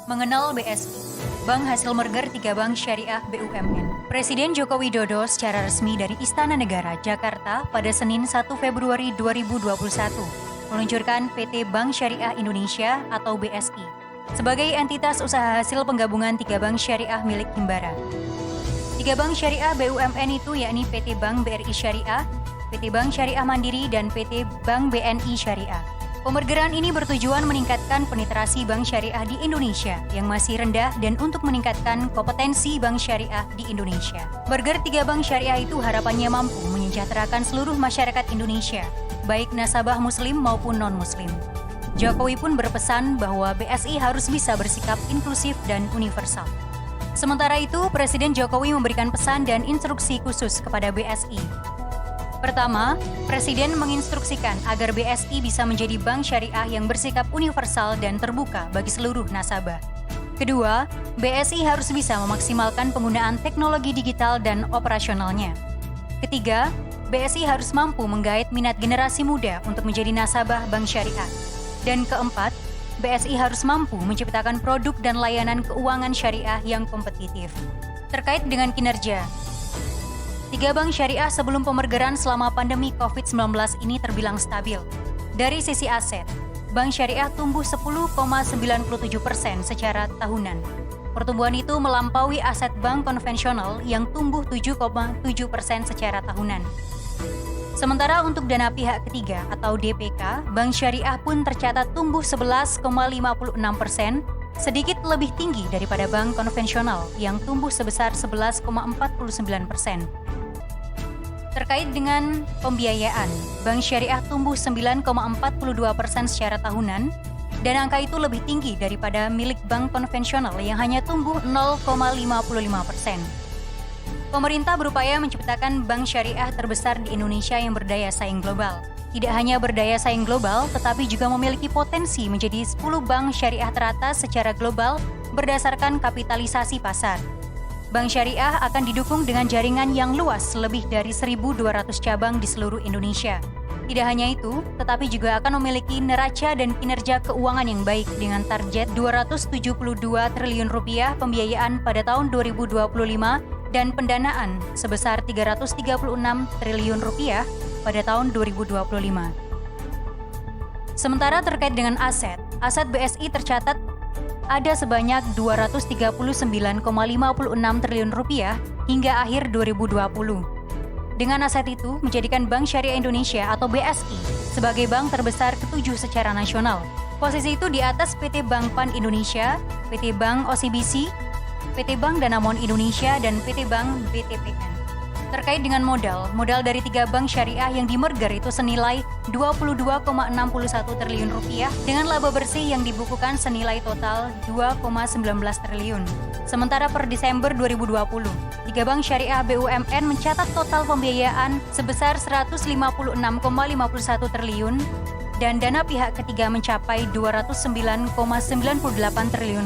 Mengenal BSI, Bank hasil merger 3 bank syariah BUMN. Presiden Joko Widodo secara resmi dari Istana Negara, Jakarta pada Senin 1 Februari 2021 meluncurkan PT Bank Syariah Indonesia atau BSI sebagai entitas usaha hasil penggabungan 3 bank syariah milik Himbara. 3 bank syariah BUMN itu yakni PT Bank BRI Syariah, PT Bank Syariah Mandiri, dan PT Bank BNI Syariah. Pemergeran ini bertujuan meningkatkan penetrasi bank syariah di Indonesia yang masih rendah dan untuk meningkatkan kompetensi bank syariah di Indonesia. Merger 3 bank syariah itu harapannya mampu menyejahterakan seluruh masyarakat Indonesia, baik nasabah muslim maupun non-muslim. Jokowi pun berpesan bahwa BSI harus bisa bersikap inklusif dan universal. Sementara itu, Presiden Jokowi memberikan pesan dan instruksi khusus kepada BSI. Pertama, Presiden menginstruksikan agar BSI bisa menjadi bank syariah yang bersikap universal dan terbuka bagi seluruh nasabah. Kedua, BSI harus bisa memaksimalkan penggunaan teknologi digital dan operasionalnya. Ketiga, BSI harus mampu menggait minat generasi muda untuk menjadi nasabah bank syariah. Dan keempat, BSI harus mampu menciptakan produk dan layanan keuangan syariah yang kompetitif. Terkait dengan kinerja, 3 bank syariah sebelum pemergeran selama pandemi COVID-19 ini terbilang stabil. Dari sisi aset, bank syariah tumbuh 10,97% secara tahunan. Pertumbuhan itu melampaui aset bank konvensional yang tumbuh 7,7% secara tahunan. Sementara untuk dana pihak ketiga atau DPK, bank syariah pun tercatat tumbuh 11,56%, sedikit lebih tinggi daripada bank konvensional yang tumbuh sebesar 11,49%. Terkait dengan pembiayaan, bank syariah tumbuh 9,42% secara tahunan, dan angka itu lebih tinggi daripada milik bank konvensional yang hanya tumbuh 0,55%. Pemerintah berupaya menciptakan bank syariah terbesar di Indonesia yang berdaya saing global. Tidak hanya berdaya saing global, tetapi juga memiliki potensi menjadi 10 bank syariah teratas secara global berdasarkan kapitalisasi pasar. Bank syariah akan didukung dengan jaringan yang luas lebih dari 1.200 cabang di seluruh Indonesia. Tidak hanya itu, tetapi juga akan memiliki neraca dan kinerja keuangan yang baik dengan target Rp272 triliun pembiayaan pada tahun 2025 dan pendanaan sebesar Rp336 triliun pada tahun 2025. Sementara terkait dengan aset BSI tercatat ada sebanyak Rp239,56 triliun hingga akhir 2020. Dengan aset itu, menjadikan Bank Syariah Indonesia atau BSI sebagai bank terbesar ke-7 secara nasional. Posisi itu di atas PT Bank Pan Indonesia, PT Bank OCBC, PT Bank Danamon Indonesia, dan PT Bank BTPN. Terkait dengan modal dari 3 bank syariah yang dimerger itu senilai Rp22,61 triliun dengan laba bersih yang dibukukan senilai total Rp2,19 triliun. Sementara per Desember 2020, 3 bank syariah BUMN mencatat total pembiayaan sebesar Rp156,51 triliun dan dana pihak ketiga mencapai Rp209,98 triliun.